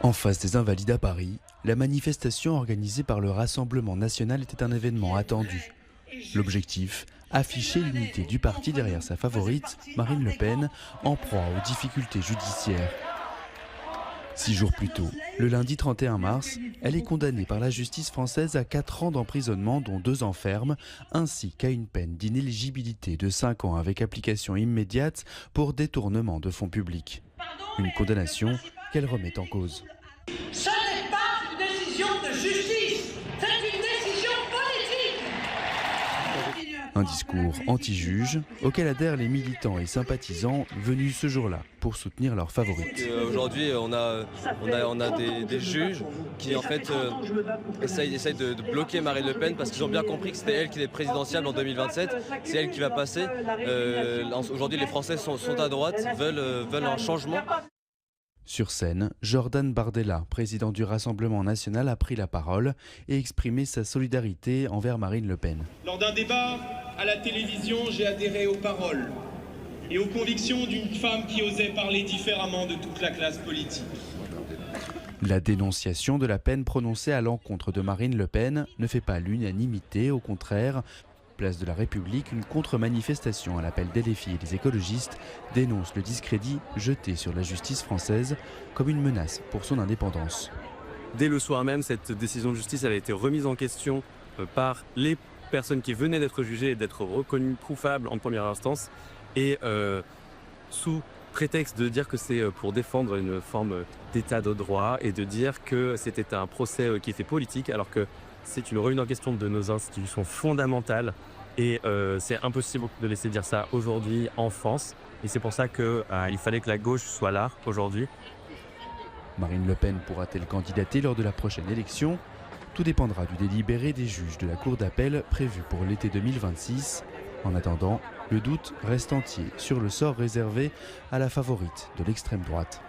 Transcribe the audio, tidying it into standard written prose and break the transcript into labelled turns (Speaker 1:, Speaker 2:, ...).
Speaker 1: En face des Invalides à Paris, la manifestation organisée par le Rassemblement national était un événement attendu. L'objectif, afficher l'unité du parti derrière sa favorite, Marine Le Pen, en proie aux difficultés judiciaires. 6 jours plus tôt, le lundi 31 mars, elle est condamnée par la justice française à 4 ans d'emprisonnement dont 2 ans ferme, ainsi qu'à une peine d'inéligibilité de 5 ans avec application immédiate pour détournement de fonds publics. Une condamnation qu'elle remet en cause.
Speaker 2: Ce n'est pas une décision de justice, c'est une décision politique.
Speaker 1: Un discours anti-juge auquel adhèrent les militants et sympathisants venus ce jour-là pour soutenir leur favorite.
Speaker 3: Aujourd'hui, on a des juges qui en fait essayent de bloquer Marine Le Pen parce qu'ils ont bien compris que c'était elle qui était présidentiable en 2027. C'est elle qui va passer. Aujourd'hui, les Français sont à droite, veulent un changement.
Speaker 1: Sur scène, Jordan Bardella, président du Rassemblement national, a pris la parole et exprimé sa solidarité envers Marine Le Pen.
Speaker 4: Lors d'un débat à la télévision, j'ai adhéré aux paroles et aux convictions d'une femme qui osait parler différemment de toute la classe politique.
Speaker 1: La dénonciation de la peine prononcée à l'encontre de Marine Le Pen ne fait pas l'unanimité, au contraire. Place de la République, une contre-manifestation à l'appel des LFI et des écologistes dénonce le discrédit jeté sur la justice française comme une menace pour son indépendance.
Speaker 5: Dès le soir même, cette décision de justice avait été remise en question par les personnes qui venaient d'être jugées et d'être reconnues coupables en première instance, et sous prétexte de dire que c'est pour défendre une forme d'état de droit et de dire que c'était un procès qui était politique, alors que c'est une remise en question de nos institutions fondamentales, et c'est impossible de laisser dire ça aujourd'hui en France, et c'est pour ça qu'il fallait que la gauche soit là aujourd'hui.
Speaker 1: Marine Le Pen pourra-t-elle candidater lors de la prochaine élection ? Tout dépendra du délibéré des juges de la Cour d'appel prévu pour l'été 2026. En attendant, le doute reste entier sur le sort réservé à la favorite de l'extrême droite.